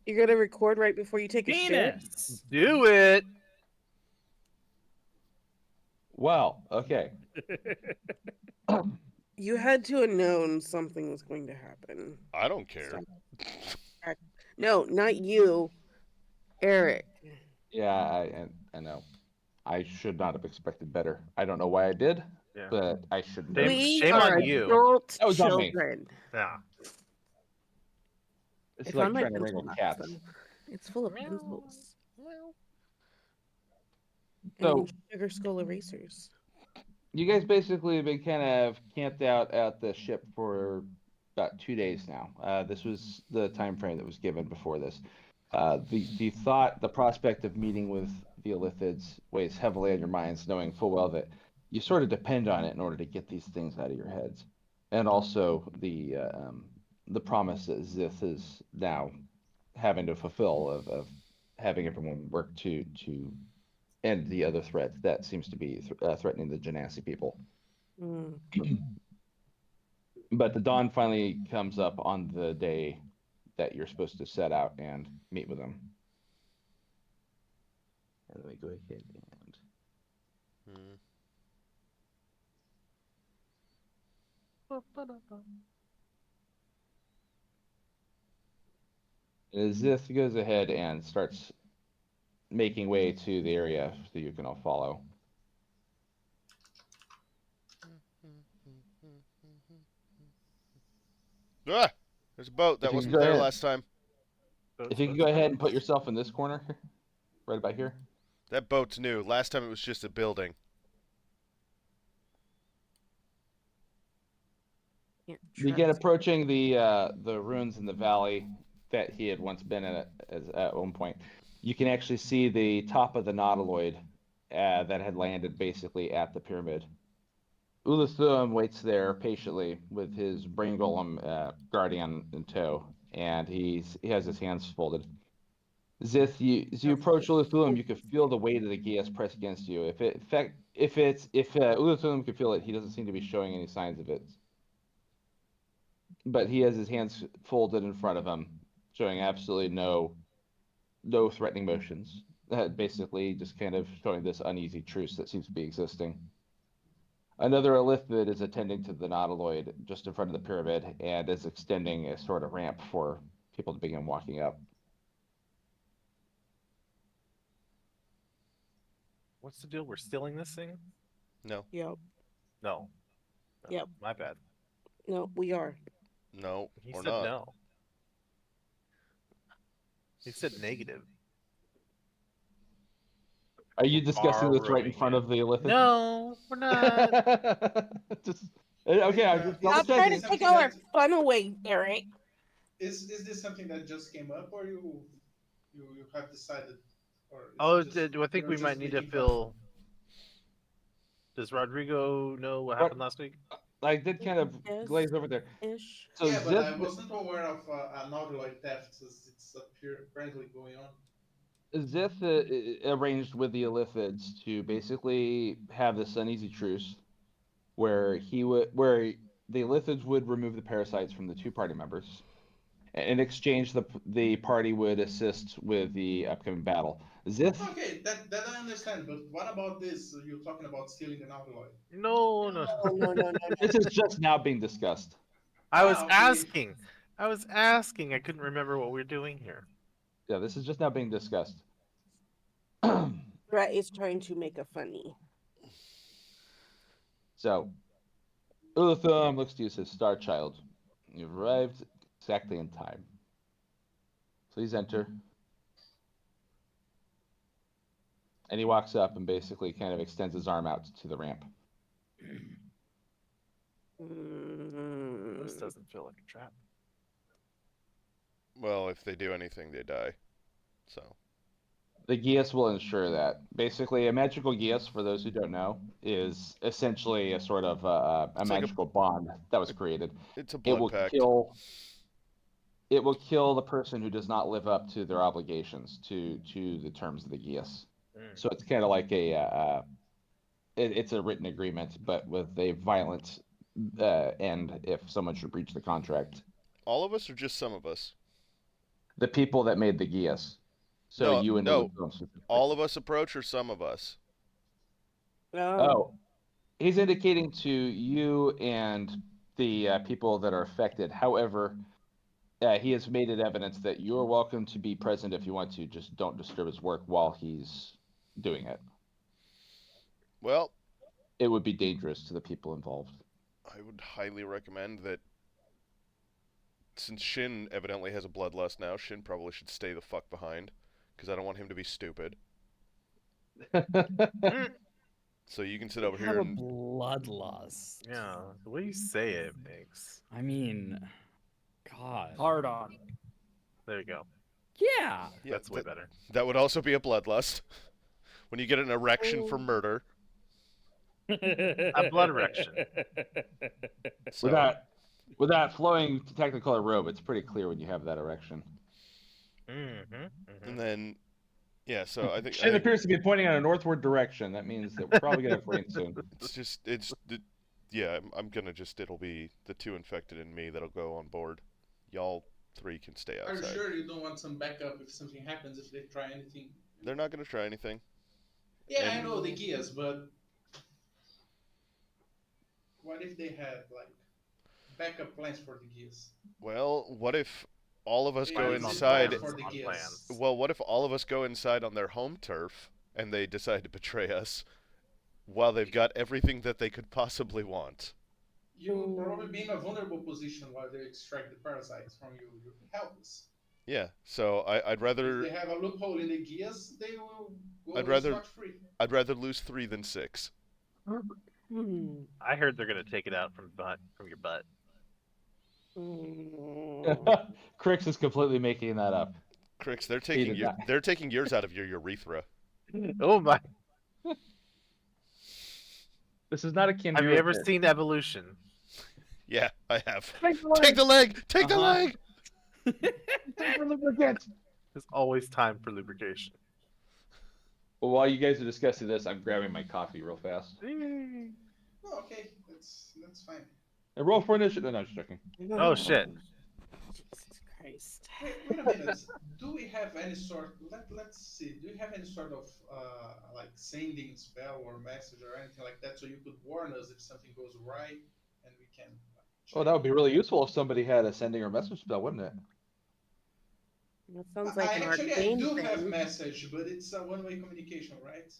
You're gonna record right before you take a shit? Penis. Do it. Well, okay. You had to have known something was going to happen. I don't care. Stop. No, not you, Eric. Yeah, I know. I should not have expected better. I don't know why I did, Yeah. but I shouldn't Shame- have. We shame are on you. adult That was on me. children. Yeah. It's I like found my trying to pencil wrangle box. cats. Though. It's full of Meow. pencils Meow. So and sugar skull erasers. you guys basically have been kind of camped out at the ship for about 2 days now. This was the time frame that was given before this. The prospect of meeting with the Illithids weighs heavily on your minds, knowing full well that you sort of depend on it in order to get these things out of your heads, and also the promise that Zith is now having to fulfill of having everyone work to end the other threat that seems to be threatening the Genasi people. Mm. But the dawn finally comes up on the day that you're supposed to set out and meet with them. And let me go ahead and. Hmm. As Zith goes ahead and starts making way to the area that you can all follow. Ah! There's a boat that If you can wasn't go there ahead, last time. if you can go ahead and put yourself in this corner, right about here. That boat's new. Last time it was just a building. Can't Begin trust. approaching the ruins in the valley that he had once been in at one point. You can actually see the top of the nautiloid that had landed basically at the pyramid. Ulathum waits there patiently with his brain golem guardian in tow, and he has his hands folded. Zith, as you approach Ulathum, you can feel the weight of the Gias press against you. If it, in fact, if Ulathum can feel it, he doesn't seem to be showing any signs of it. But he has his hands folded in front of him, showing absolutely no threatening motions. Basically, just kind of showing this uneasy truce that seems to be existing. Another Elithid is attending to the nautiloid just in front of the pyramid and is extending a sort of ramp for people to begin walking up. What's the deal? We're stealing this thing? No. Yep. No. Yep. My bad. No, we are. No. He Or said not. no. He said negative. Are you discussing this right in Borrowing front it. of the Elithid? No, we're not. Just okay. I'm just double Stop trying to checking. take our fun away, Eric. Is this something that just came up, or you have decided, or is Oh, it just I think you're we might just need to making fun? fill. Does Rodrigo know what Ro- happened last week? I did kind of Yes. glaze over there. Ish. So Yeah, but Zith I wasn't aware of an Nautiloid theft. It's apparently going on. Zith arranged with the Illithids to basically have this uneasy truce where the Illithids would remove the parasites from the two party members. In exchange, the party would assist with the upcoming battle. Zith, Okay, that I understand. But what about this? You're talking about stealing an Nautiloid. No, no. No, no, no, no, this is just now being discussed. I was Okay. asking. I was asking. I couldn't remember what we were doing here. Yeah, this is just now being discussed. Brett is trying to make a funny. So, Ulathum looks to you and says, Star Child, you've arrived exactly in time. Please enter. And he walks up and basically kind of extends his arm out to the ramp. This Mm. doesn't feel like a trap. Well, if they do anything, they die. So. The Gias will ensure that. Basically, a magical Gias, for those who don't know, is essentially a sort of a It's like magical bond that was created. it's a It blood will pact. it will kill the person who does not live up to their obligations to the terms of the Gias. So it's kind of like it's a written agreement, but with a violent end if someone should breach the contract. All of us or just some of us? The people that made the Gias. So No, you and no. Illuminum specifically. All of us approach, or some of us? Oh, he's indicating to you and the people that are affected. However, he has made it evidence that you're welcome to be present if you want to. Just don't disturb his work while he's doing it. Well, It would be dangerous to the people involved. I would highly recommend that. Since Shin evidently has a bloodlust now, Shin probably should stay the fuck behind, because I don't want him to be stupid. So you can sit over Have here a and bloodlust. Yeah, the way you say it makes. I mean, God. Hard on. There you go. Yeah. yeah, That's way better. that would also be a bloodlust. When you get an erection for murder. A blood erection. So, With that flowing technicolor robe, it's pretty clear when you have that erection. and then, yeah. So I think Shin appears to be pointing in a northward direction. That means that we're probably gonna have rain soon. yeah. I'm gonna just. It'll be the 2 infected and me that'll go on board. Y'all 3 can stay Are you outside. sure you don't want some backup if something happens, if they try anything? They're not gonna try anything. Yeah, And- I know the Gias, but what if they had like backup plans for the Gias? Well, what if all of us go Plans on inside? plans for the On Gias. plans. Well, what if all of us go inside on their home turf and they decide to betray us while they've got everything that they could possibly want? You will probably be in a vulnerable position while they extract the parasites from you. You'll be helpless. Yeah. So I'd If rather they have a loophole in the Gias, they will go I'd rather- scot-free. I'd rather lose 3 than 6. I heard they're gonna take it out from your butt. Crix is completely making that up. Crix, they're did taking not. they're taking yours out of your urethra. Oh my! This is not a Kim. Have you ever seen Evolution? Yeah, I have. Take the leg. Take the leg. Take the Uh-huh. leg. There's always time for lubrication. Well, while you guys are discussing this, I'm grabbing my coffee real fast. Oh, okay, that's fine. And roll for initiative. No, just checking. Oh shit! Jesus Christ. Wait a minute. Do we have any sort? Let's see. Do you have any sort of like sending spell or message or anything like that, so you could warn us if something goes right, and we can. Oh, that would be really useful if somebody had a sending or message spell, wouldn't it? That sounds like an I arcane do have thing. message, but it's a one-way communication, right?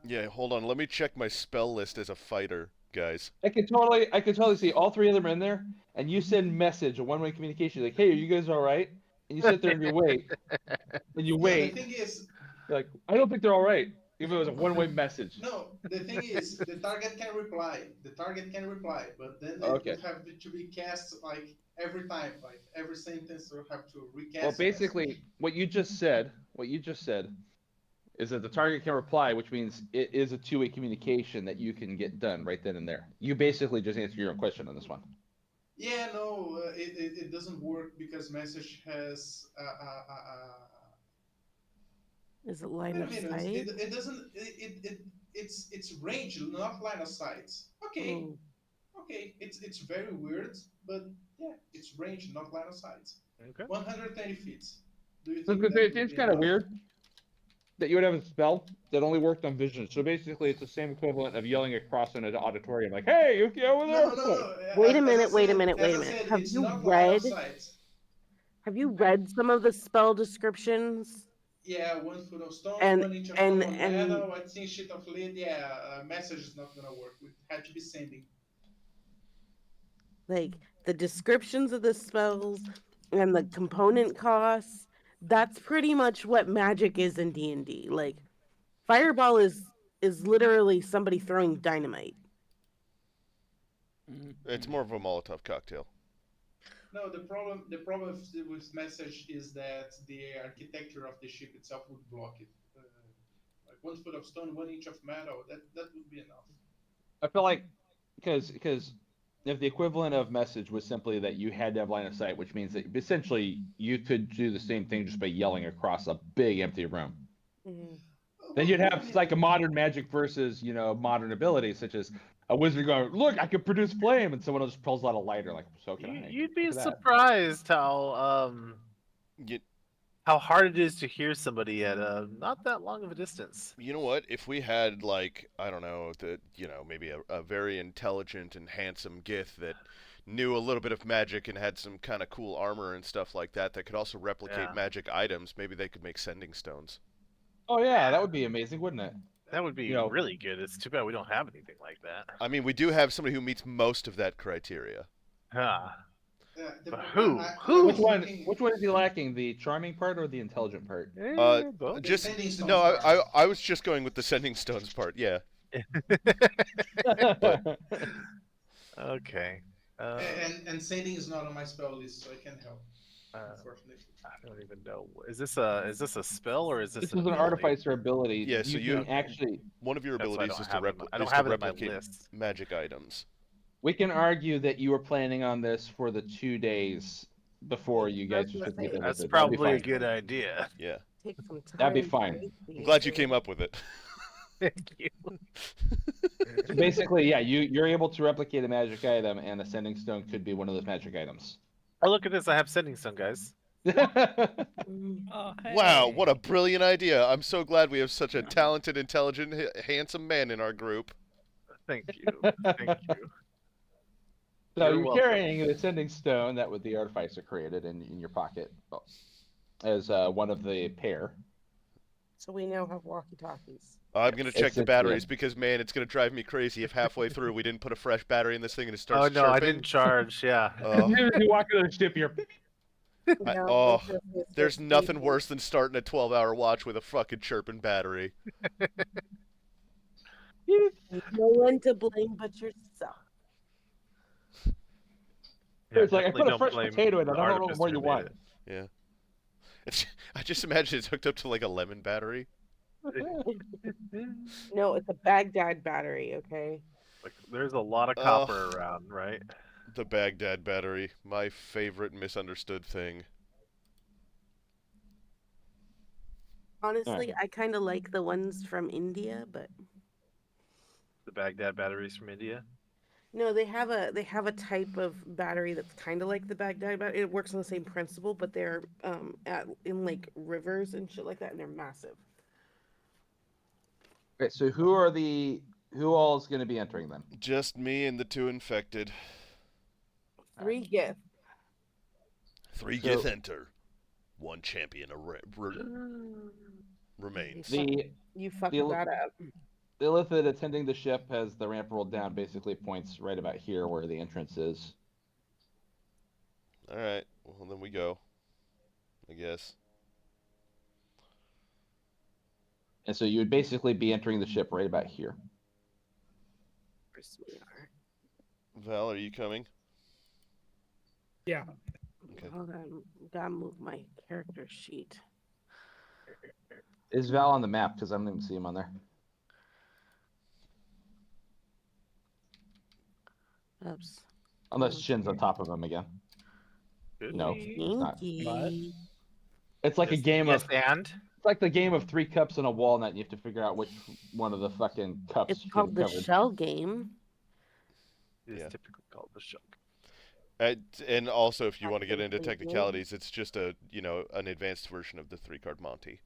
Yeah, hold on. Let me check my spell list as a fighter, guys. I can totally see all 3 of them are in there, and you send message, a one-way communication, like, "Hey, are you guys all right?" And you sit there and you wait, and you No, wait. the thing is, You're like, "I don't think they're all right." If it was a one-way message. no. The thing is, the target can reply. The target can reply, but then Okay. it will have to be cast like every time, like every sentence will have to recast. Well, the basically, message. what you just said is that the target can reply, which means it is a 2-way communication that you can get done right then and there. You basically just answer your own question on this one. Yeah, no, it doesn't work because message has Is it wait line a of minute. sight? It doesn't. It's range, not line of sight. Okay, Mm. okay. It's very weird, but yeah, it's range, not line of sight. Okay. 130 feet. Do you So, think because that it would seems be kind of enough? weird that you would have a spell that only worked on vision. So basically, it's the same equivalent of yelling across an auditorium, like, "Hey, you over there!" No, no, no. Wait a as I minute, wait a said- minute, as wait a I minute. said, Have it's you not line of read- sight. Have you read some of the spell descriptions? Yeah, 1 foot of stone, And- 1 inch of and- common and- metal, a thin sheet of lead. Yeah, message is not gonna work. It had to be sending. Like the descriptions of the spells and the component costs, that's pretty much what magic is in D&D. Like fireball is literally somebody throwing dynamite. It's more of a Molotov cocktail. No, the problem with message is that the architecture of the ship itself would block it. Like 1 foot of stone, 1 inch of metal. That would be enough. I feel like because if the equivalent of message was simply that you had to have line of sight, which means that essentially you could do the same thing just by yelling across a big empty room. Mhm. Then you'd Well, have like a modern magic versus modern abilities such as a wizard going, "Look, I can produce flame," and someone else pulls out a lighter, like, "So can I?" You'd be Look at that. surprised You, how hard it is to hear somebody at not that long of a distance. you know what? If we had like I don't know, maybe a very intelligent and handsome Gith that knew a little bit of magic and had some kind of cool armor and stuff like that that could also replicate Yeah. magic items, maybe they could make sending stones. Oh yeah, that would be amazing, wouldn't it? That would be You know- really good. It's too bad we don't have anything like that. I mean, we do have somebody who meets most of that criteria. Ah. The- But I- who? I Who? was Which one? thinking- Which one is he lacking? The charming part or the intelligent part? Both. Just sending stones no, part. I was just going with the sending stones part. Yeah. Okay. And sending is not on my spell list, so I can't help. Unfortunately. I don't even know. Is this a spell or is this This an is an ability? artificer ability. Yeah, so you- can actually. One of your That's why I abilities don't is to, have it in my- I don't is to have it in my replicate list. magic items. We can argue that you were planning on this for the 2 days before you guys gonna should say, get with That's it. That'd be probably a fine. good idea. Yeah. Take some time. That'd be fine. I'm glad you came up with it. Thank you. So basically, yeah, you're able to replicate a magic item, and a sending stone could be one of those magic items. Oh, look at this! I have sending stone, guys. Mm. Oh, Wow, hey. what a brilliant idea. I'm so glad we have such a talented, intelligent, handsome man in our group. Thank you. Thank you. So You're you're welcome. carrying the sending stone that the artificer created in your pocket as one of the pair. So we now have walkie-talkies. I'm going to check the It's- batteries because, man, it's going to drive me crazy if halfway through we didn't put a fresh battery in this thing and it starts Oh no, I chirping. didn't charge. Yeah. Oh, You walk into the ship, you're. oh, there's nothing worse than starting a 12-hour watch with a fucking chirping battery. No one to blame but yourself. Yeah, It's like, I definitely put a don't fresh blame potato in it. the I don't know what artificer more who you made want. it. Yeah. I just imagine it's hooked up to like a lemon battery. No, it's a Baghdad battery, okay? Like, there's a lot of Ugh. copper around, right? The Baghdad battery, my favorite misunderstood thing. Honestly, I kind of like the ones from India, but The Baghdad batteries from India. no, they have a type of battery that's kind of like the Baghdad battery. It works on the same principle, but they're in like rivers and shit like that, and they're massive. Okay, so who all is going to be entering then? Just me and the two infected. 3 gifts. 3 So- Gith enter. 1 champion remains. You fucked the- that up. The illithid attending the ship has the ramp rolled down, basically points right about here where the entrance is. All right, well then we go. I guess. And so you would basically be entering the ship right about here. First we are. Val, are you coming? Yeah. Okay. Hold on, gotta move my character sheet. Is Val on the map? Because I don't even see him on there. Oops. Unless Shin's on top of him again. Good. No. It's not. Stinky. It's like a Yes- game yes, of. and It's like the game of 3 cups and a walnut. And you have to figure out which one of the fucking cups It's you called the covered. shell game. is Yeah. typically called the shock. And also, if you want to get into Technically, technicalities, it's just an advanced version of the 3-card Monty.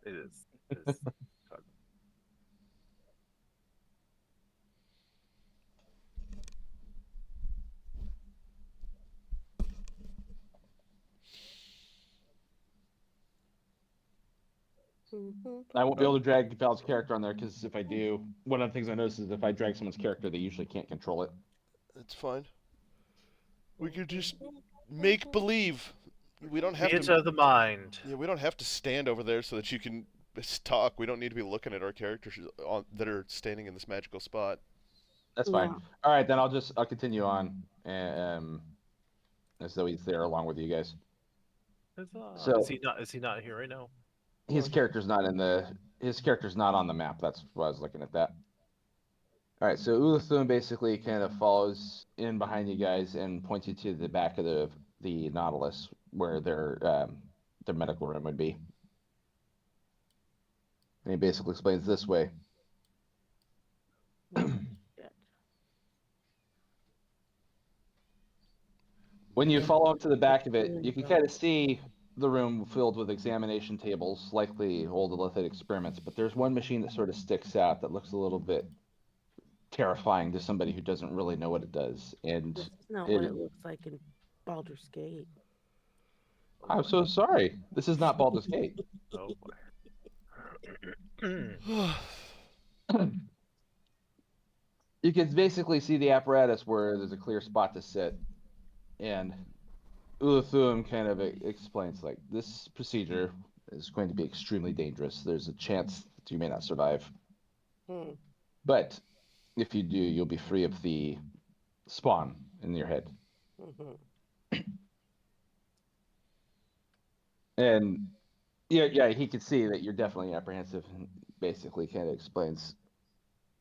It is. It is. I won't be able to drag Val's character on there because if I do, one of the things I notice is if I drag someone's character, they usually can't control it. That's fine. We could just make believe. We don't have Theater to. of the mind. Yeah, we don't have to stand over there so that you can talk. We don't need to be looking at our characters that are standing in this magical spot. That's fine. Yeah. All right, then I'll continue on, as though he's there along with you guys. So- Is he not here right now? His character's not on the map. That's why I was looking at that. All right, so Ulathun basically kind of follows in behind you guys and points you to the back of the Nautilus where their medical room would be. And he basically explains this way. Shit. When you Yeah. follow up to the back of it, Doing you can so. kind of see the room filled with examination tables, likely old lithic experiments. But there's one machine that sort of sticks out that looks a little bit terrifying to somebody who doesn't really know what it does. And This is not what it, it looks like in Baldur's Gate. I'm so sorry. This is not Baldur's Gate. Oh boy. You can basically see the apparatus where there's a clear spot to sit, and Ulathum kind of explains like this procedure is going to be extremely dangerous. There's a chance that you may not survive, Hmm. but if you do, you'll be free of the spawn in your head. Mm-hmm. And yeah, he can see that you're definitely apprehensive, and basically kind of explains,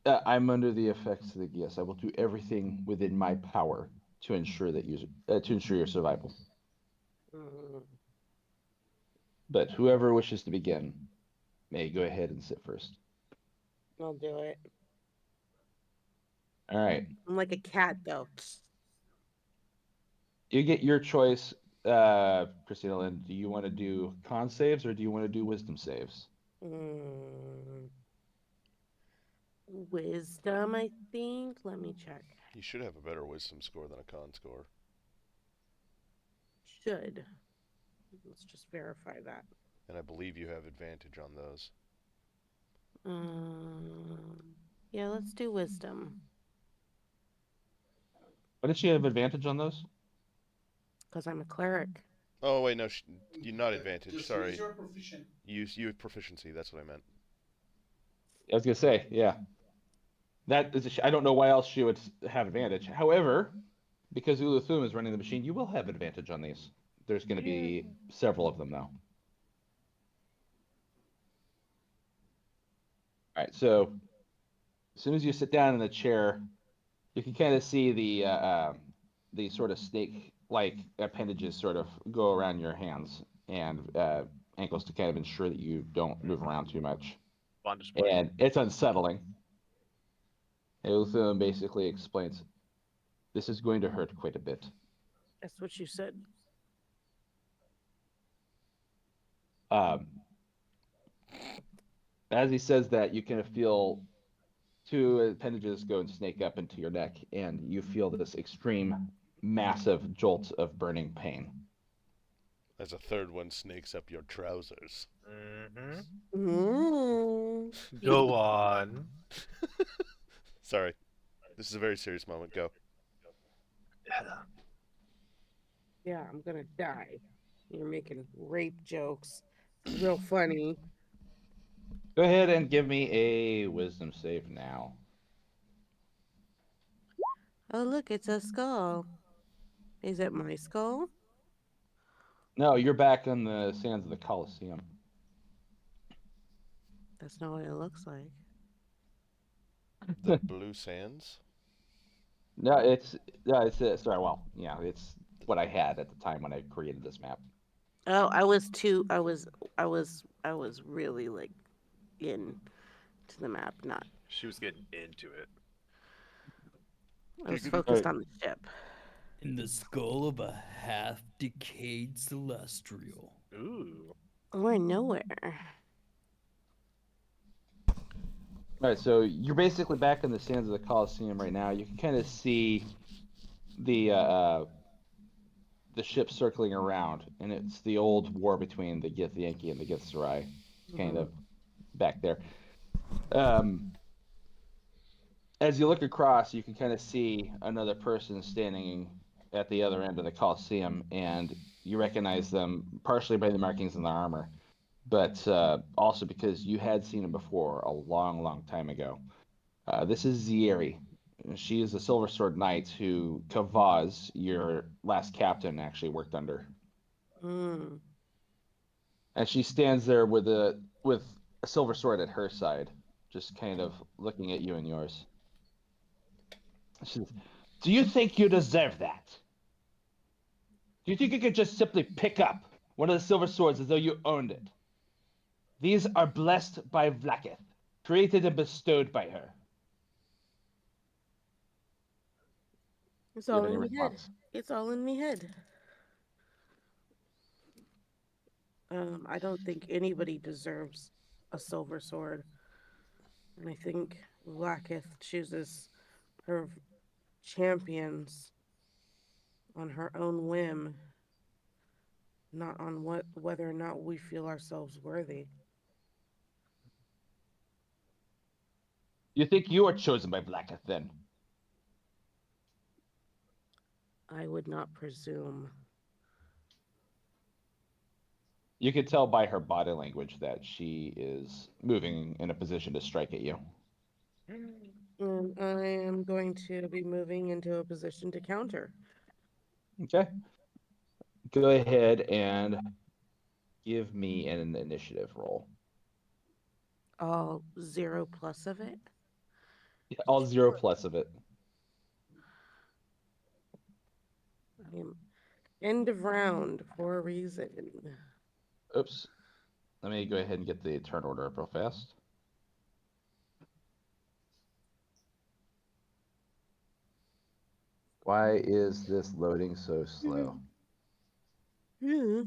I'm under the effects of the yes. I will do everything within my power to ensure that to ensure your survival. Mm-hmm. But whoever wishes to begin may go ahead and sit first. I'll do it. All right, I'm like a cat, though. you get your choice, Christina Lynn. Do you want to do con saves or do you want to do wisdom saves? Mm. Wisdom, I think. Let me check. You should have a better wisdom score than a con score. Should. Let's just verify that. And I believe you have advantage on those. Yeah, let's do wisdom. Why did she have advantage on those? Because I'm a cleric. Oh wait, no, you're not advantage. Just Sorry, use your proficient. you have proficiency. That's what I meant. I was gonna say, yeah. That is, I don't know why else she would have advantage. However, because Ulathum is running the machine, you will have advantage on these. There's going to be several of them now. All right, so as soon as you sit down in the chair, you can kind of see the sort of snake-like appendages sort of go around your hands and ankles to kind of ensure that you don't move around too much. On display. And it's unsettling. Ulathum basically explains, this is going to hurt quite a bit. That's what you said. Um, as he says that, you can feel two appendages go and snake up into your neck, and you feel this extreme, massive jolt of burning pain. As a third one snakes up your trousers. Mm-hmm. Mm. Go on. Sorry, this is a very serious moment. Go. Yeah, I'm gonna die. You're making rape jokes. It's real funny. Go ahead and give me a wisdom save now. Oh, look, it's a skull. Is it my skull? No, you're back on the sands of the Colosseum. That's not what it looks like. The blue sands. No, it's sorry. Well, yeah, it's what I had at the time when I created this map. Oh, I was really like in to the map, not. She was getting into it. I was Giggity. focused on the ship. In the skull of a half-decayed celestial. Ooh. We're nowhere. All right, so you're basically back in the sands of the Colosseum right now. You can kind of see the ship circling around, and it's the old war between the Githyanki and the Githzerai. It's kind of back there. As you look across, you can kind of see another person standing at the other end of the Colosseum, and you recognize them partially by the markings in their armor, but also because you had seen him before a long, long time ago. This is Zieri. She is a Silver Sword Knight who Kavaz, your last captain, actually worked under. Mm. And she stands there with a silver sword at her side, just kind of looking at you and yours. She says, do you think you deserve that? Do you think you could just simply pick up one of the silver swords as though you owned it? These are blessed by Vlakith, created and bestowed by her. That's Do you all have I any needed. response? It's all in me head. I don't think anybody deserves a silver sword. And I think Blacketh chooses her champions on her own whim, not on whether or not we feel ourselves worthy. You think you are chosen by Blacketh then? I would not presume. You can tell by her body language that she is moving in a position to strike at you. And I am going to be moving into a position to counter. Okay. Go ahead and give me an initiative roll. All 0+ of it. All 0+ of it. I am end of round for a reason. Oops. Let me go ahead and get the turn order up real fast. Why is this loading so slow? Yeah.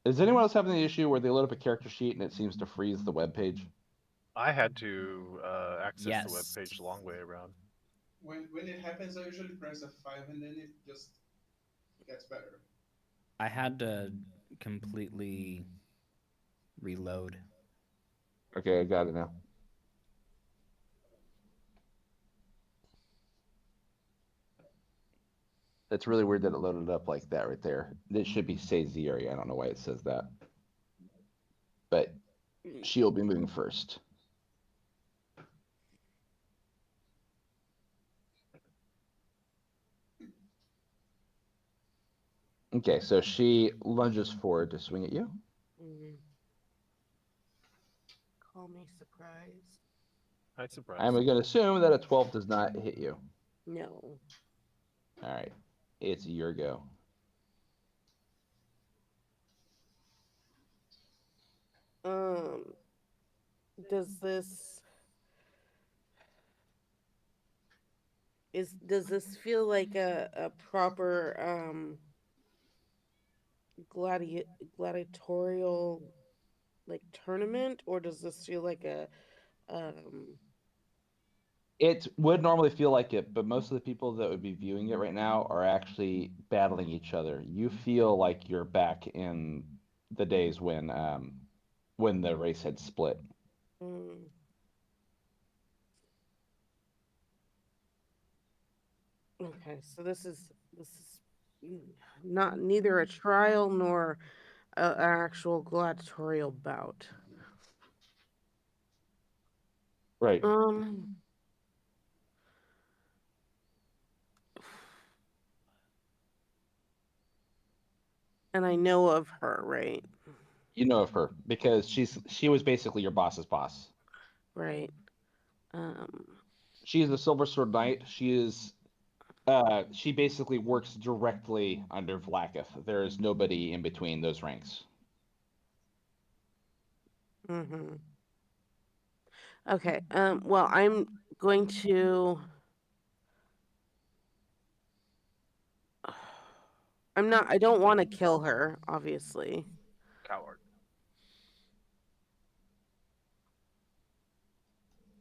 Is anyone else having the issue where they load up a character sheet and it seems to freeze the web page? I had to access the web Yes. page the long way around. When it happens, I usually press F5 and then it just gets better. I had to completely reload. Okay, I got it now. It's really weird that it loaded up like that right there. It should be say Zeri. I don't know why it says that. But she'll be moving first. Okay, so she lunges forward to swing at you. Mm. Call me surprised. I surprised. I'm going to assume that a 12 does not hit you. No. All right, it's your go. Um, does this feel like a proper gladi gladiatorial like tournament, or does this feel like a um It would normally feel like it, but most of the people that would be viewing it right now are actually battling each other. You feel like you're back in the days when the race had split. mm, okay, so this is not neither a trial nor an actual gladiatorial bout. Right. Um, and I know of her, right? You know of her because she was basically your boss's boss. Right. Um, She is the Silver Sword Knight. She basically works directly under Vlakith. There is nobody in between those ranks. mhm. Okay. Well, I'm going to. I'm not. I don't want to kill her, obviously. Coward.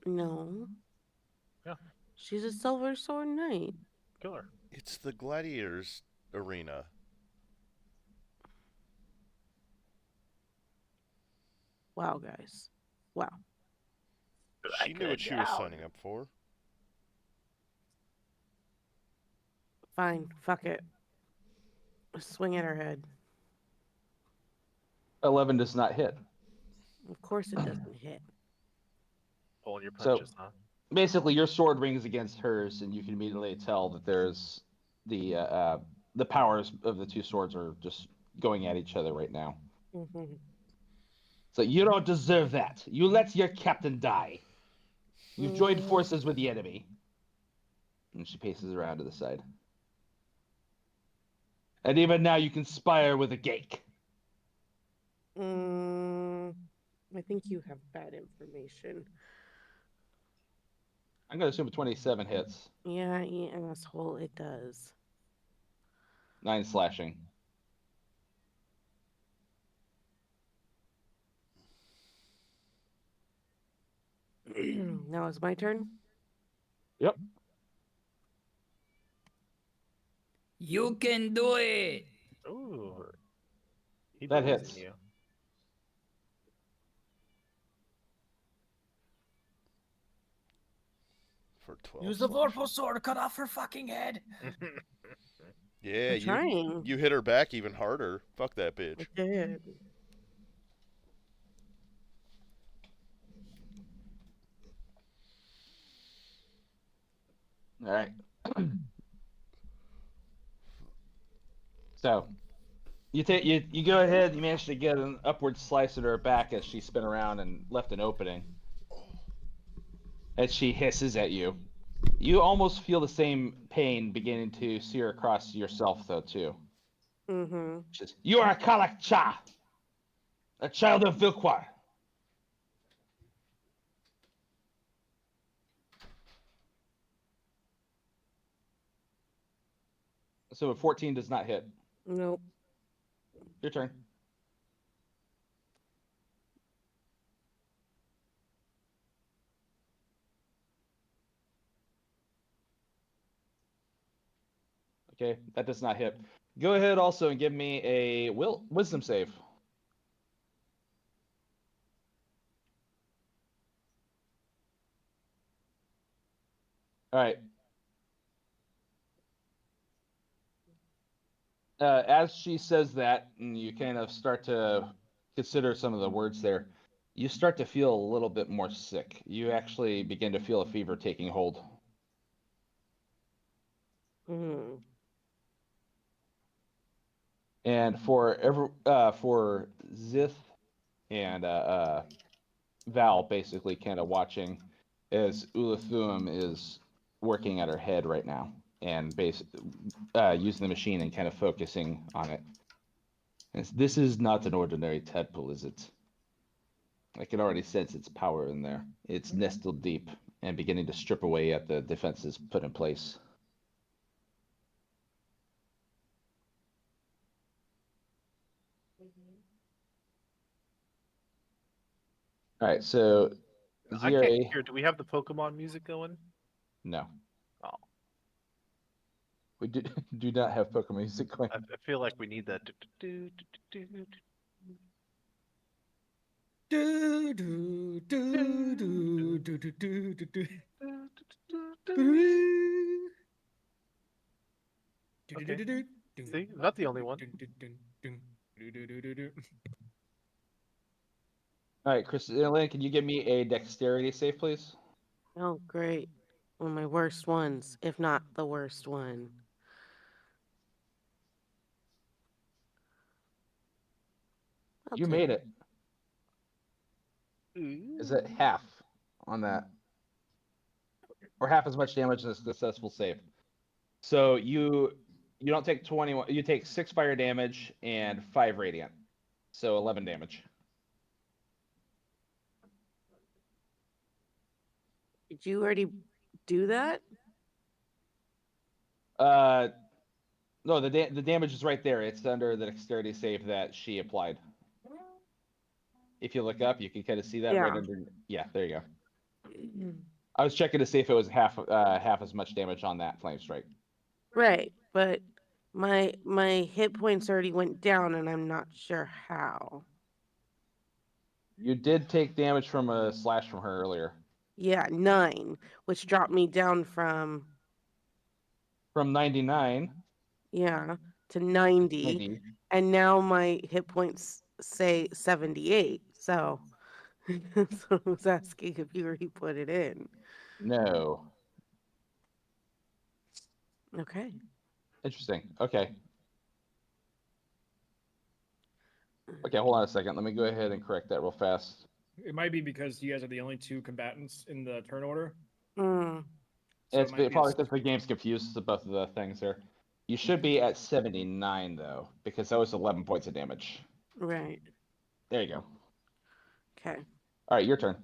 No. Yeah. She's a silver sword knight. Kill her. It's the gladiators arena. Wow, guys. Wow. She knew what she was signing up for. Fine. Fuck it. Swing at her head. 11 does not hit. Of course it doesn't hit. Pulling your So punches, huh? basically, your sword rings against hers, and you can immediately tell that there's the powers of the two swords are just going at each other right now. Mhm. So you don't deserve that. You let your captain die. You've joined Mhm. forces with the enemy. And she paces around to the side. And even now you conspire with a geik. Mm, I think you have bad information. I'm gonna assume 27 hits, Yeah, you asshole, it does. 9 slashing. Now it's my turn. Yep, You can do it. Ooh, he that believes in hits. you. For 12 Use the slashing. vorpal sword. Cut off her fucking head. Yeah, I'm you trying. you hit her back even harder. Fuck that I bitch. did. All right. So you go ahead. You manage to get an upward slice at her back as she spin around and left an opening. As she hisses at you, you almost feel the same pain beginning to sear across yourself, though, too. Mm-hmm. She says, "You are a Kalak Cha, a child of Vilquar." So a 14 does not hit. Nope. Your turn. Okay, that does not hit. Go ahead also and give me a wisdom save. All right. As she says that, and you kind of start to consider some of the words there, you start to feel a little bit more sick. You actually begin to feel a fever taking hold. Mm-hmm. And for Zith and Val basically kind of watching as Ulathum is working at her head right now and using the machine and kind of focusing on it. This is not an ordinary tadpole, is it? I can already sense its power in there. It's nestled deep and beginning to strip away at the defenses put in place. All right, so I can't ZRA, hear. Do we have the Pokemon music going? no. Oh, We do not have Pokemon music going. I feel like we need that. Do, do, do, do, do, do, do, do, do. Okay. See, I'm not the only one. All right, Lynn, can you give me a dexterity save, please? Oh, great. One of my worst ones, if not the worst one. I'll You take made it. it. Is it half on that? Or half as much damage as a successful save? So you don't take 21, you take 6 fire damage and 5 radiant. So 11 damage. Did you already do that? Uh no, the damage is right there. It's under the dexterity save that she applied. If you look up, you can kind of see that right Yeah. under. Yeah, there you go. I was checking to see if it was half as much damage on that flame strike. Right, but my hit points already went down and I'm not sure how. You did take damage from a slash from her earlier. Yeah, 9, which dropped me down from From 99, yeah, to 90, 90. and now my hit points say 78. So that's what I was asking if you already put it in. No. Okay. Interesting. Okay. Okay, hold on a second. Let me go ahead and correct that real fast. It might be because you guys are the only two combatants in the turn order. Mm, So It's it might be probably because the game's confused with both of the things there. You should be at 79 though, because that was 11 points of damage. right. There you go. Okay. All right, your turn.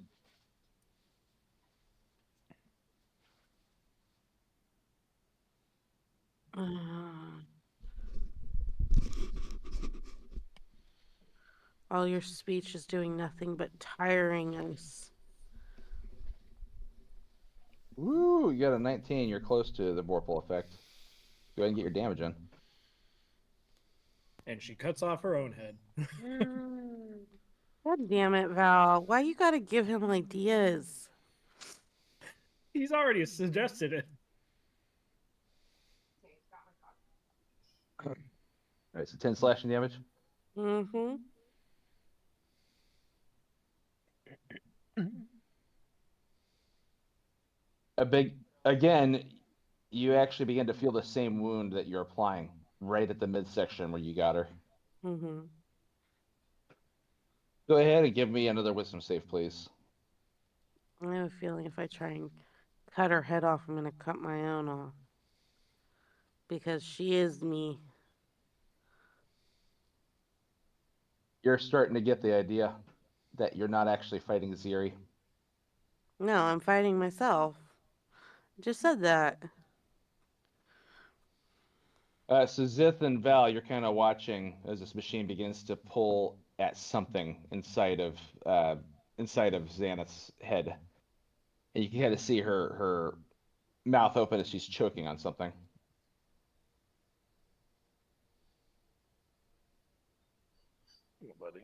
All your speech is doing nothing but tiring us. Woo, you got a 19. You're close to the Vorpal effect. Go ahead and get your damage in. And she cuts off her own head. God damn it, Val. Why you gotta give him ideas? He's already suggested it. All right, so 10 slashing damage. Mm-hmm. Again, you actually begin to feel the same wound that you're applying right at the midsection where you got her. Mm-hmm. Go ahead and give me another wisdom save, please. I have a feeling if I try and cut her head off, I'm gonna cut my own off. Because she is me. You're starting to get the idea that you're not actually fighting Ziri. No, I'm fighting myself. I just said that. So Zith and Val, you're kind of watching as this machine begins to pull at something inside of Xanath's head, and you can kind of see her mouth open as she's choking on something. Buddy.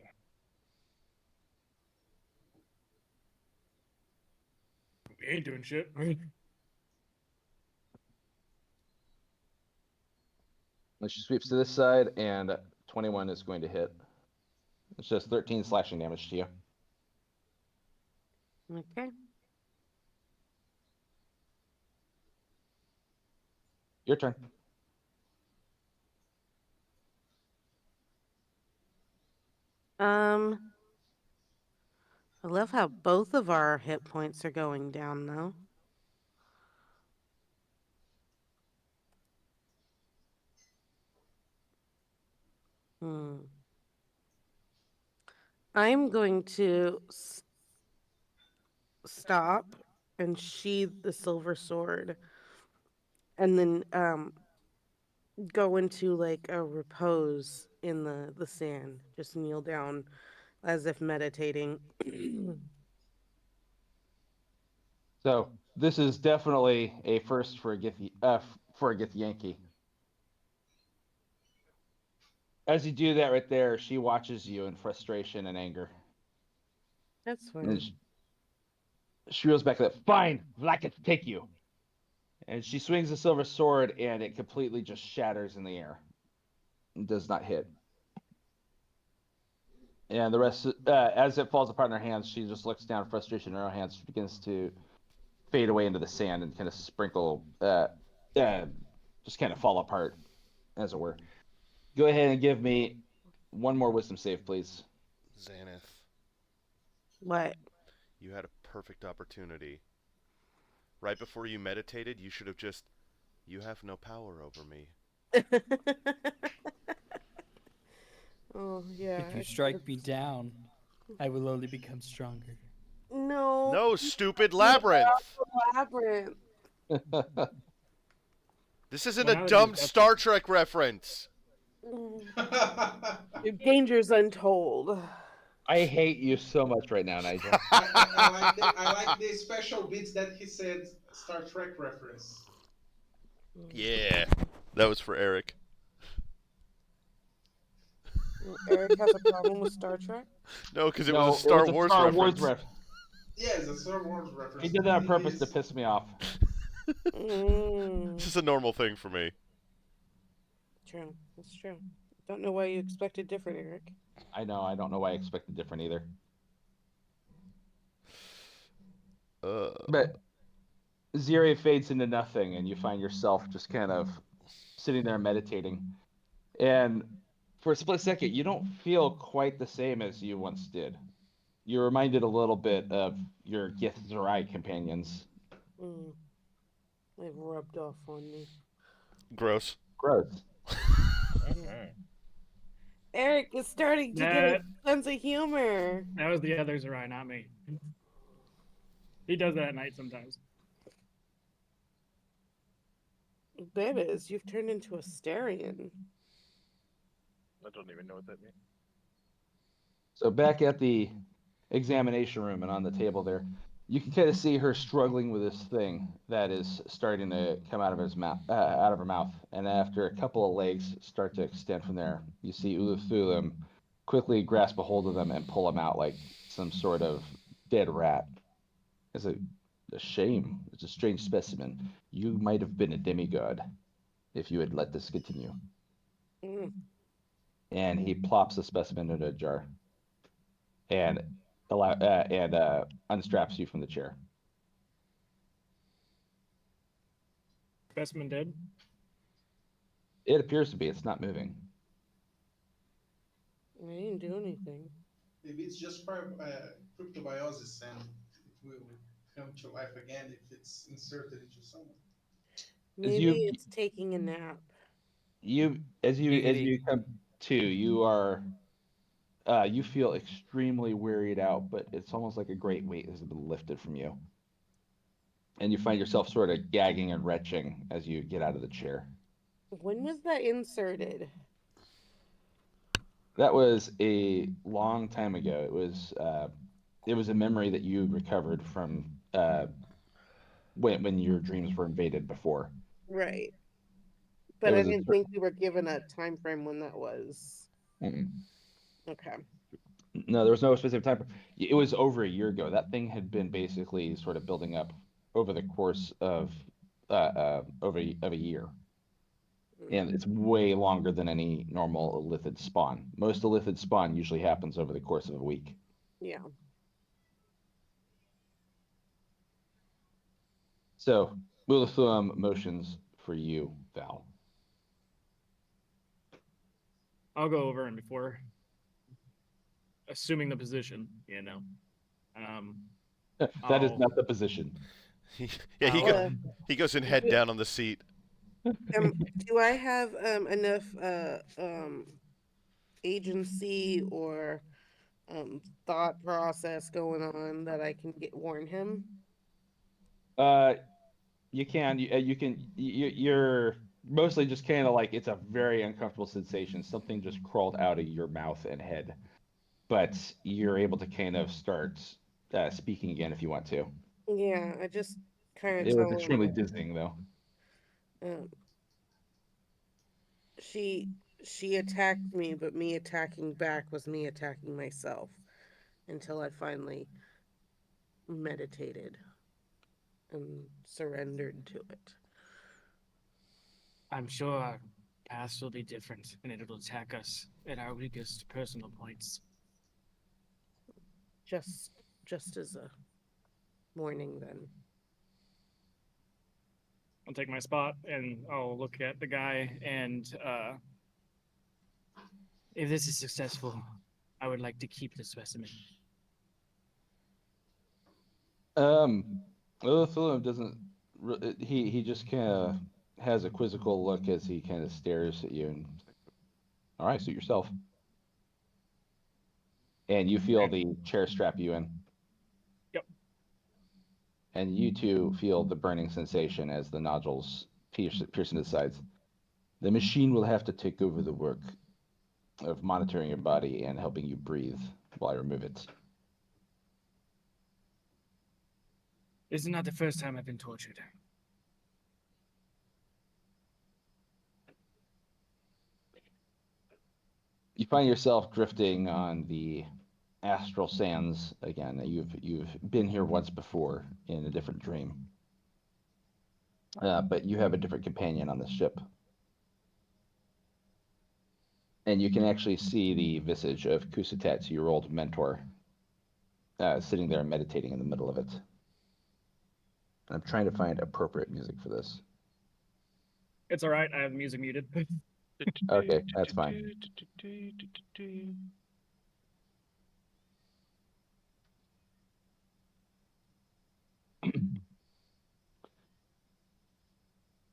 We ain't doing shit. And she sweeps to this side, and 21 is going to hit. It's just 13 slashing damage to you. Okay. Your turn. I love how both of our hit points are going down, though. I'm going to stop and sheathe the silver sword and then go into like a repose in the sand. Just kneel down as if meditating. So this is definitely a first for a Gith Yankee. As you do that right there, she watches you in frustration and anger. That's And then fine. she reels back to that. Fine, I can take you. And she swings the silver sword, and it completely just shatters in the air. It does not hit. And the rest, as it falls apart in her hands, she just looks down, frustration in her hands begins to fade away into the sand and kind of sprinkle, just kind of fall apart, as it were. Go ahead and give me one more wisdom save, please. Xanath, What? you had a perfect opportunity. Right before you meditated, you should have just, you have no power over me. Oh yeah. If you strike me down, I will only become stronger. No. No, stupid labyrinth! Labyrinth. This isn't Well, a now that dumb he's got Star Trek reference. Dangers untold. I hate you so much right now, Nigel. I like the special bits that he said Star Trek reference. Yeah, that was for Eric. Eric has a problem with Star Trek? No, because it No, was a Star Wars Star reference. Wars Yeah, it's a Star Wars reference. He did that on It purpose to is- piss me off. This is a normal thing for me. True. That's true. Don't know why you expected different, Eric. I know. I don't know why I expected different either. But Ziri fades into nothing, and you find yourself just kind of sitting there meditating. And for a split second, you don't feel quite the same as you once did. You're reminded a little bit of your Gith Zerai companions. They've rubbed off on me. Gross. Gross. Eric is starting to get a sense of humor. That was the other Zerai, not me. He does that at night sometimes. Bevis, you've turned into a Starian. I don't even know what that means. So back at the examination room and on the table there, you can kind of see her struggling with this thing that is starting to come out of out of her mouth. And after a couple of legs start to extend from there, you see Uluthulum quickly grasp a hold of them and pull them out like some sort of dead rat. It's a shame. It's a strange specimen. You might have been a demigod if you had let this continue. Mm. And he plops the specimen into a jar and unstraps you from the chair. Specimen dead. It appears to be. It's not moving. I didn't do anything. Maybe it's just cryptobiosis and it will come to life again if it's inserted into someone. Maybe it's taking a nap. As you Giggity. come to, you feel extremely wearied out, but it's almost like a great weight has been lifted from you. And you find yourself sort of gagging and retching as you get out of the chair. When was that inserted? That was a long time ago. It was a memory that you recovered from when your dreams were invaded before. Right. It But I was a didn't think we were given a time frame when that was. Mm-mm. Okay. No, there was no specific time. It was over a year ago. That thing had been basically sort of building up over the course of a year, and it's way longer than any normal illithid spawn. Most illithid spawn usually happens over the course of a week. Yeah. So, Wilithum motions for you, Val. I'll go over and before assuming the position, you know. That is I'll- not the position. Yeah, Uh, he goes in head down on the seat. do I have enough agency or thought process going on that I can warn him? You can you're mostly just kind of like it's a very uncomfortable sensation. Something just crawled out of your mouth and head, but you're able to kind of start speaking again if you want to. Yeah, I just kind of It was tell him extremely dizzying though. um, she she attacked me, but me attacking back was me attacking myself until I finally meditated and surrendered to it. I'm sure our paths will be different, and it'll attack us at our weakest personal points. Just as a warning then. I'll take my spot and I'll look at the guy and if this is successful, I would like to keep the specimen. Philip doesn't. He just kind of has a quizzical look as he kind of stares at you and. All right, suit yourself. And you feel the chair strap you in. Yep. And you too feel the burning sensation as the nodules pierce into the sides. The machine will have to take over the work of monitoring your body and helping you breathe while I remove it. This is not the first time I've been tortured. You find yourself drifting on the astral sands again. You've been here once before in a different dream, but you have a different companion on the ship, and you can actually see the visage of Kusatetsu, your old mentor, sitting there meditating in the middle of it. I'm trying to find appropriate music for this. It's all right. I have the music muted. Okay, that's fine.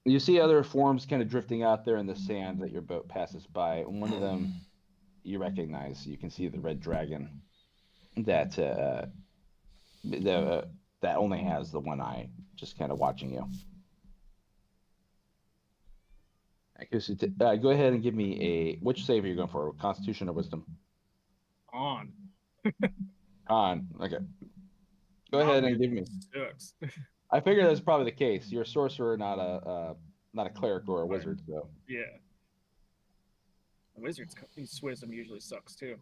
You see other forms kind of drifting out there in the sand that your boat passes by. And one of them you recognize. You can see the red dragon that that only has the one eye, just kind of watching you. Okay, so go ahead and give me which save are you going for? Constitution or Wisdom? On. Okay. Go ahead and give me. Sucks. I figure that's probably the case. You're a sorcerer, not a cleric or a wizard. So Yeah. A wizard's wisdom usually sucks too.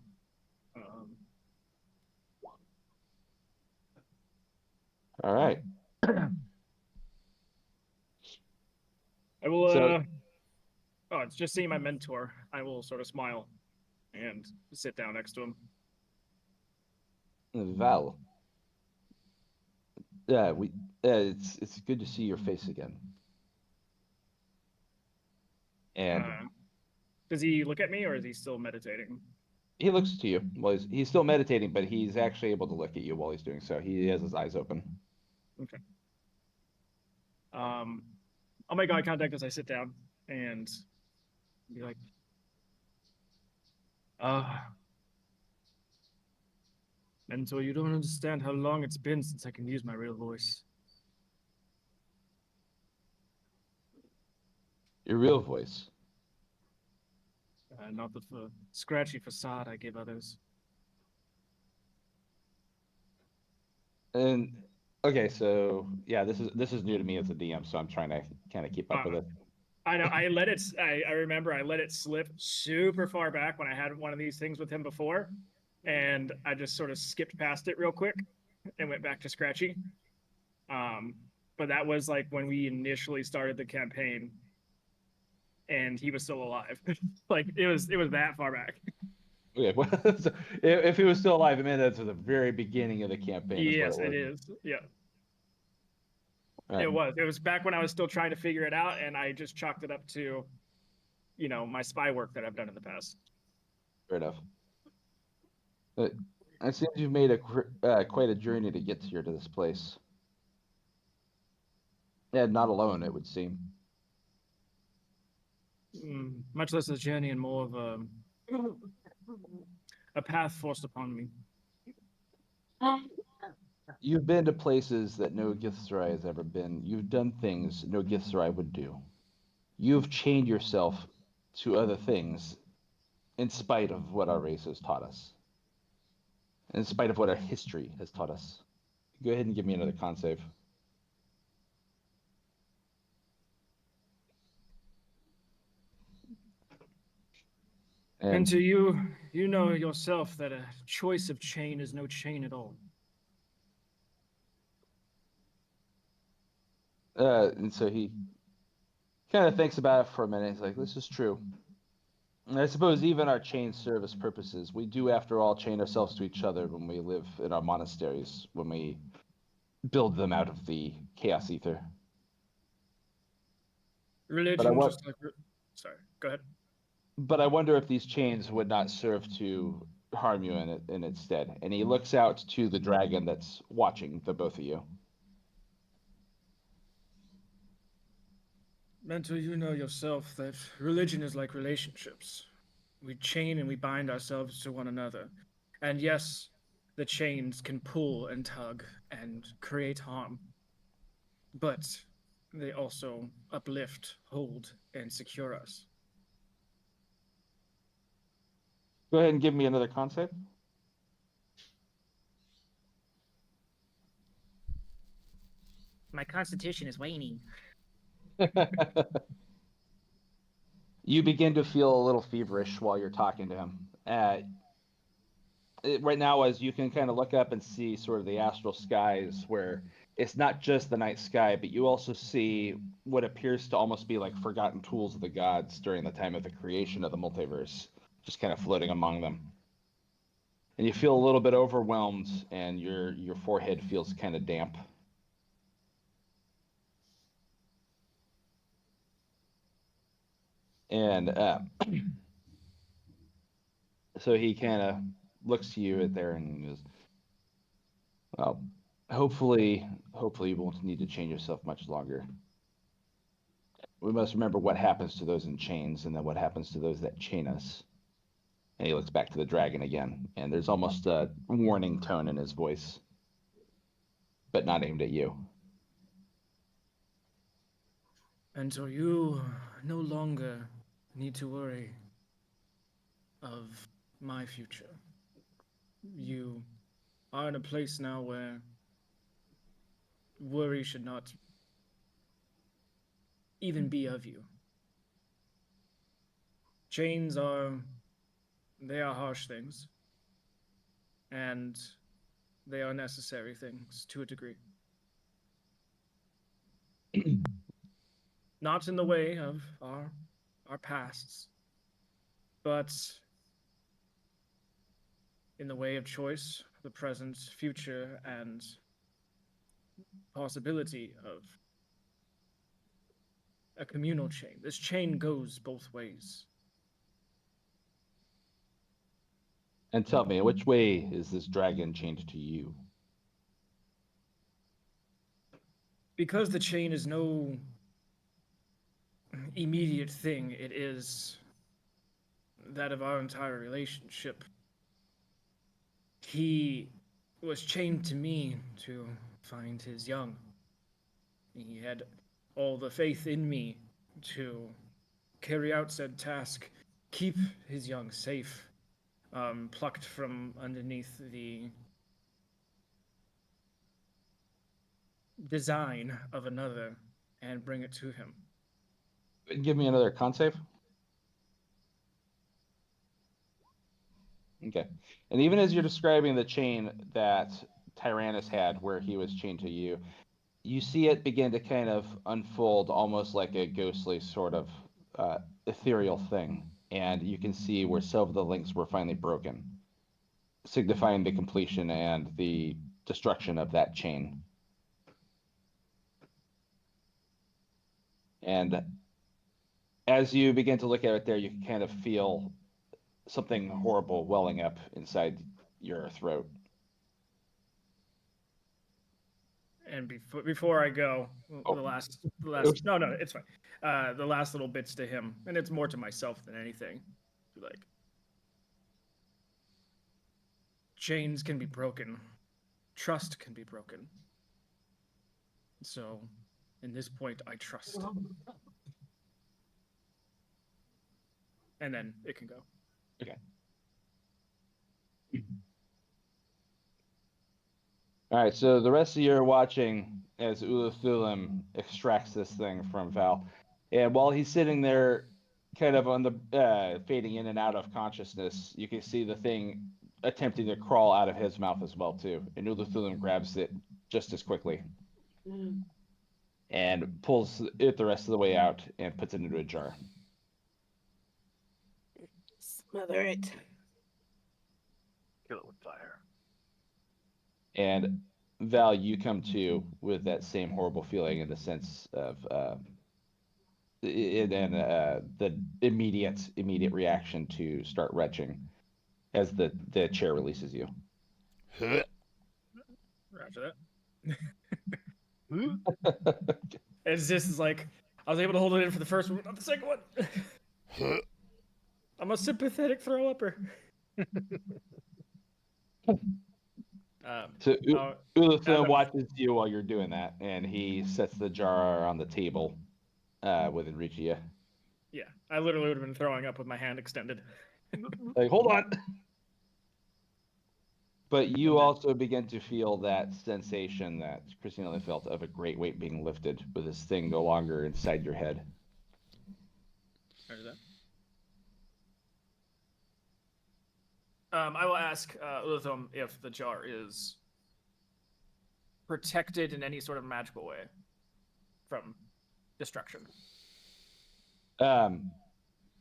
all right. I will. So- Oh, it's just seeing my mentor. I will sort of smile and sit down next to him. Val. Yeah, it's good to see your face again. And Does he look at me, or is he still meditating? he looks to you. Well, he's still meditating, but he's actually able to look at you while he's doing so. He has his eyes open. Okay. I'll make eye contact as I sit down and be like, mentor, you don't understand how long it's been since I can use my real voice. Your real voice. Not the scratchy facade I give others. And okay, so yeah, this is new to me as a DM, so I'm trying to kind of keep up with it. I know. I let it. I remember I let it slip super far back when I had one of these things with him before, and I just sort of skipped past it real quick and went back to Scratchy. But that was like when we initially started the campaign, and he was still alive. Like it was that far back. Okay, well, so if he was still alive, it meant that's at the very beginning of the campaign. Yes, it is. Yeah. Right. It was back when I was still trying to figure it out, and I just chalked it up to, my spy work that I've done in the past. Fair enough. But it seems you've made quite a journey to get here to this place. Yeah, not alone, it would seem. Much less a journey and more of a path forced upon me. You've been to places that no Githzerai has ever been. You've done things no Githzerai would do. You've chained yourself to other things in spite of what our race has taught us. In spite of what our history has taught us. Go ahead and give me another con save. And to you, you know yourself that a choice of chain is no chain at all. And so he kind of thinks about it for a minute. He's like, this is true. And I suppose even our chain service purposes, we do, after all, chain ourselves to each other when we live in our monasteries, when we build them out of the chaos ether. Religion, just like... Sorry, go ahead. But I wonder if these chains would not serve to harm you in its stead. And he looks out to the dragon that's watching the both of you. Mentor, you know yourself that religion is like relationships. We chain and we bind ourselves to one another. And yes, the chains can pull and tug and create harm. But they also uplift, hold, and secure us. Go ahead and give me another concept. My constitution is waning. You begin to feel a little feverish while you're talking to him. Right now, as you can kind of look up and see sort of the astral skies, where it's not just the night sky, but you also see what appears to almost be like forgotten tools of the gods during the time of the creation of the multiverse, just kind of floating among them. And you feel a little bit overwhelmed, and your forehead feels kind of damp. And so he kind of looks to you there and goes, well, hopefully you won't need to change yourself much longer. We must remember what happens to those in chains and then what happens to those that chain us. And he looks back to the dragon again, and there's almost a warning tone in his voice, but not aimed at you. And so you no longer need to worry of my future. You are in a place now where worry should not even be of you. Chains they are harsh things, and they are necessary things to a degree. Not in the way of our pasts, but in the way of choice, the present, future, and possibility of a communal chain. This chain goes both ways. And tell me, which way is this dragon chained to you? Because the chain is no immediate thing, it is that of our entire relationship. He was chained to me to find his young. He had all the faith in me to carry out said task, keep his young safe, plucked from underneath the design of another, and bring it to him. Give me another con save. Okay. And even as you're describing the chain that Tyrannus had where he was chained to you, you see it begin to kind of unfold almost like a ghostly sort of ethereal thing. And you can see where some of the links were finally broken, signifying the completion and the destruction of that chain. And as you begin to look at it there, you can kind of feel something horrible welling up inside your throat. And before I go, Oh. the last no, it's fine. The last little bits to him, and it's more to myself than anything. Like, chains can be broken, trust can be broken. So, in this point, I trust. And then it can go. Okay. All right, so the rest of you are watching as Ulathulim extracts this thing from Val. And while he's sitting there, kind of on the fading in and out of consciousness, you can see the thing attempting to crawl out of his mouth as well, too. And Ulathulim grabs it just as quickly and pulls it the rest of the way out and puts it into a jar. Smother it. Kill it with fire. And Val, you come to with that same horrible feeling in the sense of the immediate reaction to start retching as the chair releases you. Roger that. It's just like I was able to hold it in for the first one, not the second one. I'm a sympathetic throw upper. So Ulathan Adam- watches you while you're doing that, and he sets the jar on the table within reach of you. Yeah, I literally would have been throwing up with my hand extended. Like, hold on. But you also begin to feel that sensation that Christine only felt of a great weight being lifted with this thing no longer inside your head. There's that. I will ask Ulathum if the jar is protected in any sort of magical way from destruction.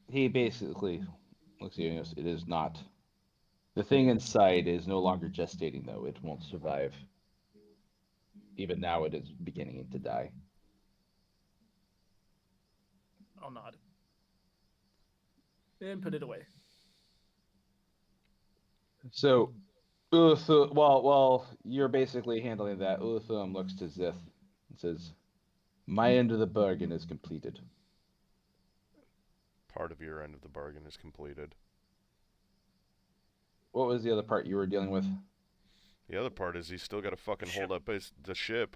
He basically looks at you and goes, "It is not. The thing inside is no longer gestating, though. It won't survive. Even now, it is beginning to die." I'll nod. And put it away. So, while you're basically handling that, Ulathum looks to Zith and says, "My end of the bargain is completed." Part of your end of the bargain is completed. What was the other part you were dealing with? The other part is he's still got to fucking hold up the ship.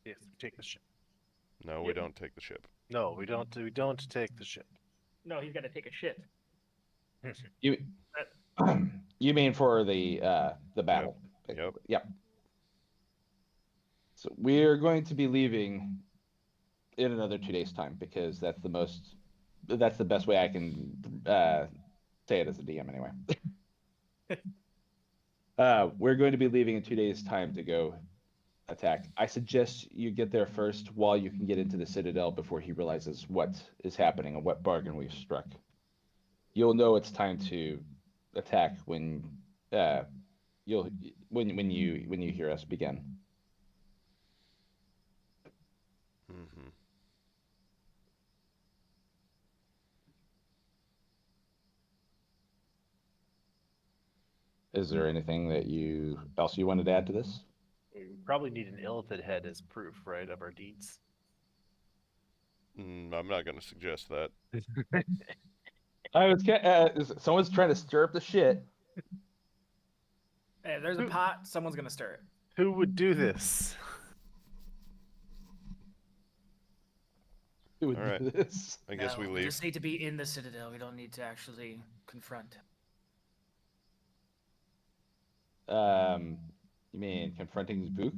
Yes, take the ship. No, we don't take the ship. No, we don't. We don't take the ship. No, he's got to take a shit. You you mean for the battle? Yep. Yep. So we're going to be leaving in another 2 days' time because that's the best way I can say it as a DM anyway. We're going to be leaving in 2 days' time to go attack. I suggest you get there first while you can get into the Citadel before he realizes what is happening and what bargain we've struck. You'll know it's time to attack when when you hear us begin. Mm-hmm. Is there anything that else you wanted to add to this? We probably need an illithid head as proof, right, of our deeds. I'm not going to suggest that. Someone's trying to stir up the shit. Hey, if there's a pot, someone's gonna stir it. Who would do this? Who would All right. do this? I guess we We leave. just need to be in the Citadel. We don't need to actually confront. You mean confronting Spook?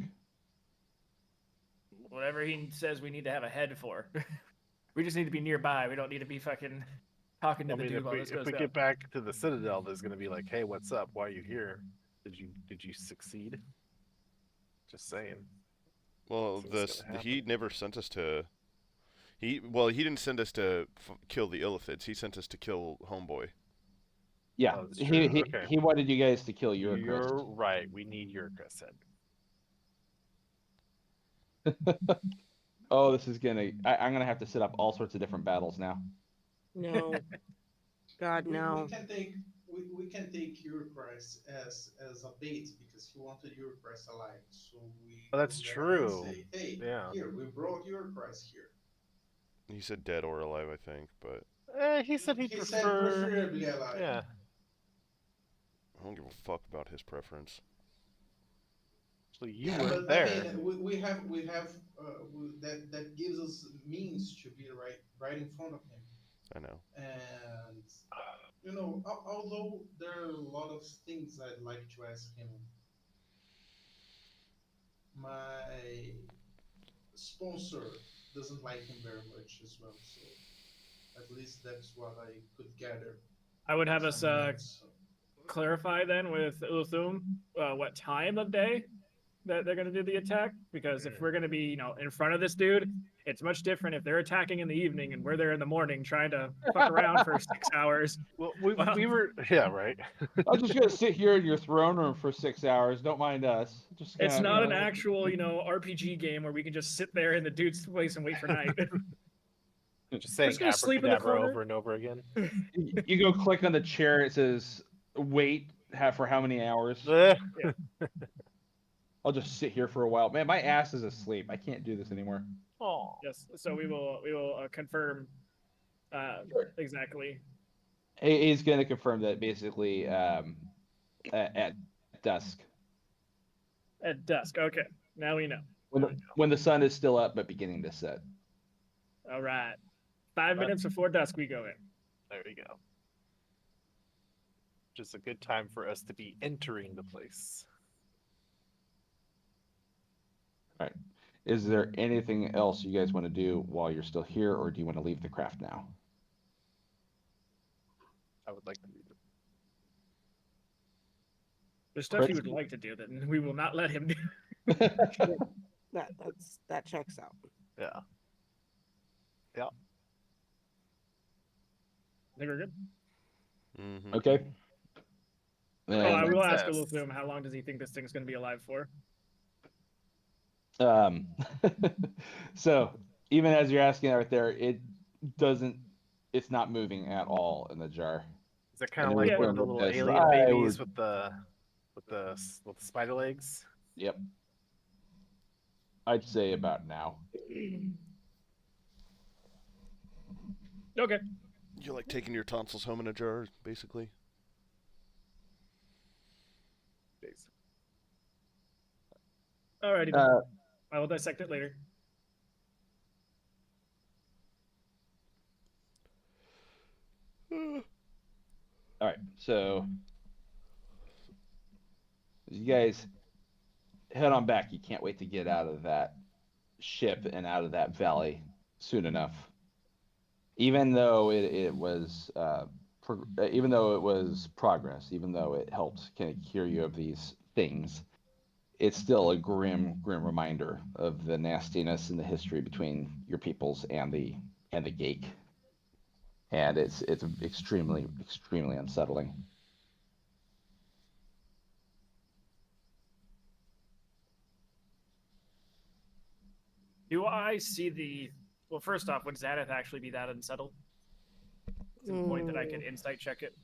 Whatever he says we need to have a head for. We just need to be nearby. We don't need to be fucking talking to I the mean, dude while this if goes we down. get back to the Citadel, there's going to be like, "Hey, what's up? Why are you here? Did you succeed?" Just saying. Well, That's gonna he happen. never sent us to. He didn't send us to kill the illithids. He sent us to kill Homeboy. Yeah, Oh, that's he true. he, Okay. he wanted you guys to kill your You're right. We need your head. Oh, this is I'm gonna have to set up all sorts of different battles now. No. God, We no. can take we can take Eurochrist as a bait because he wanted Eurochrist alive. So we Oh, that's go there and true. say, hey, Yeah. here we brought Eurochrist here. He said dead or alive, I think, but He said he'd He said prefer. preferably alive. Yeah. I don't give a fuck about his preference. So you Yeah, weren't but there. I mean, that gives us means to be right in front of him. I know. And although there are a lot of things I'd like to ask him, my sponsor doesn't like him very much as well. So at least that's what I could gather. I would have us Some hints. clarify then with Uthum what time of day that they're going to do the attack, because if we're going to be in front of this dude, it's much different if they're attacking in the evening and we're there in the morning trying to fuck around for 6 hours. Well, Well, we were. Yeah, right. I'm just gonna sit here in your throne room for 6 hours. Don't mind us. Just it's gonna, not an actual RPG game where we can just sit there in the dude's place and wait for night. Just saying just gonna sleep in the abracadabra corner. over and over again. You go click on the chair. It says wait for how many hours? I'll just sit here for a while. Man, my ass is asleep. I can't do this anymore. Oh. Yes, so we will confirm exactly. He's going to confirm that basically at dusk. At dusk. Okay, now we know. When the sun is still up but beginning to set. All right, 5 minutes before dusk we go in. There we go. Just a good time for us to be entering the place. All right. Is there anything else you guys want to do while you're still here, or do you want to leave the craft now? I would like to read it. There's stuff he Chris? would like to do that we will not let him do. That checks out. Yeah. Yeah. I think we're good. Mm-hmm. Okay. Oh, I And, will ask Princess. Ulthum, how long does he think this thing's going to be alive for? so even as you're asking right there, it's not moving at all in the jar. Is it kind of And like Yeah. one of the Ulthum little says, alien "I babies would-" with the spider legs? Yep. I'd say about now. Okay. You're like taking your tonsils home in a jar, basically. Alrighty. Then. I will dissect it later. All right, so as you guys head on back, you can't wait to get out of that ship and out of that valley soon enough. Even though it was even though it was progress, even though it helped kind of cure you of these things, it's still a grim reminder of the nastiness and the history between your peoples and the geek, and it's extremely unsettling. Do I see the? Well, first off, would Xanath actually be that unsettled? To the point that I could insight check it.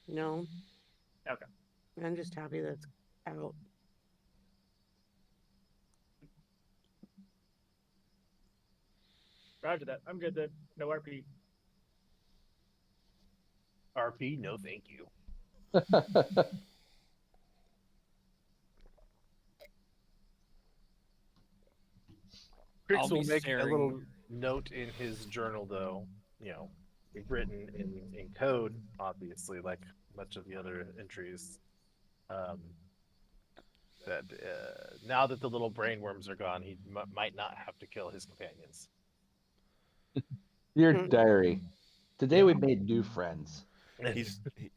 No. Okay. I'm just happy that's out. Roger that. I'm good then. No RP. RP, no thank you. I'll Crix will be make a staring. little note in his journal, though. You know, written in code, obviously, like much of the other entries. That now that the little brain worms are gone, he might not have to kill his companions. Dear diary, today we made new friends.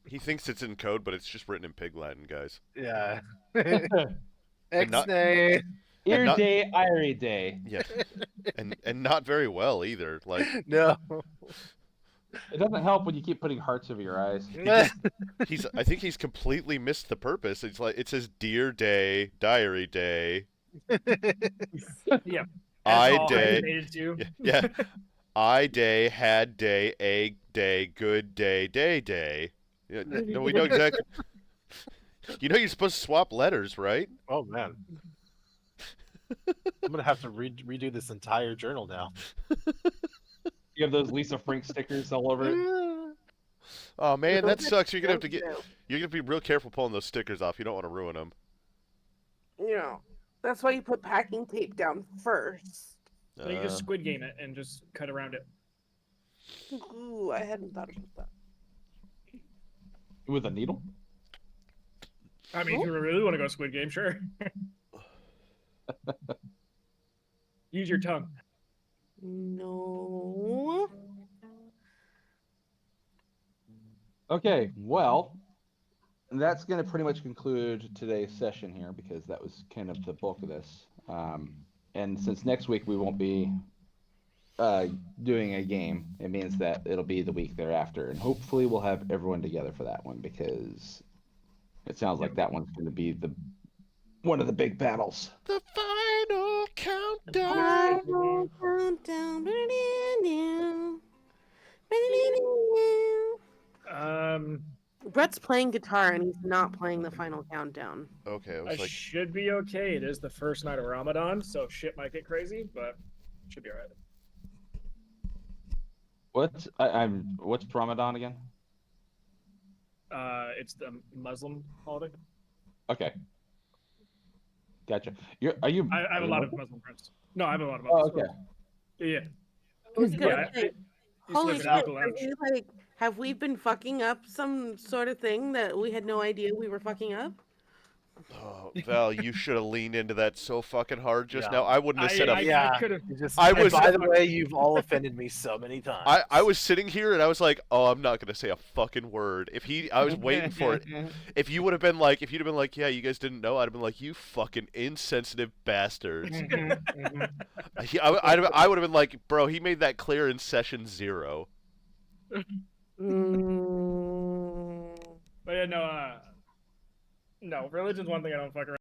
He thinks it's in code, but it's just written in Pig Latin, guys. Yeah. And not- X-nay. Ear not- day, irie day. Yeah, and not very well either. Like No. It doesn't help when you keep putting hearts over your eyes. I think he's completely missed the purpose. It's like it says dear day, diary day. Yeah. I day. Too. Yeah. I day, had day, egg day, good day, day. Yeah, no, we know exactly. You know you're supposed to swap letters, right? Oh man. I'm gonna have to redo this entire journal now. You have those Lisa Frank stickers all over it. Oh man, that sucks. You're gonna have to No. you're gonna be real careful pulling those stickers off. You don't want to ruin them. You know, that's why you put packing tape down first. So you just squid game it and just cut around it. Ooh, I hadn't thought about that. With a needle? I mean, if you really want to go squid game, sure. Use your tongue. No. Okay, well, that's going to pretty much conclude today's session here because that was kind of the bulk of this. And since next week we won't be doing a game, it means that it'll be the week thereafter. And hopefully we'll have everyone together for that one because it sounds like that one's going to be one of the big battles. The final countdown. Final countdown. Brett's playing guitar and he's not playing the final countdown. Okay, I I was like, should be okay. It is the first night of Ramadan, so shit might get crazy, but should be alright. What's Ramadan again? It's the Muslim holiday. Okay. Gotcha. I have a lot of Muslim friends. No, I have a lot of Oh, Muslim okay. friends. Yeah. I was gonna Yeah, say, used to holy live shit, in Apple are Lounge. we, like, have we been fucking up some sort of thing that we had no idea we were fucking up? oh, Val, you should have leaned into that so fucking hard just Yeah. now. I wouldn't have said a. Yeah. could've- And was- by the way, you've all offended me so many times. I was sitting here and I was like, oh, I'm not gonna say a fucking word. I was waiting for it. If you'd have been like, yeah, you guys didn't know, I'd have been like, you fucking insensitive bastards. I would have been like, bro, he made that clear in session 0. Mm. But yeah, no, religion's one thing I don't fuck around.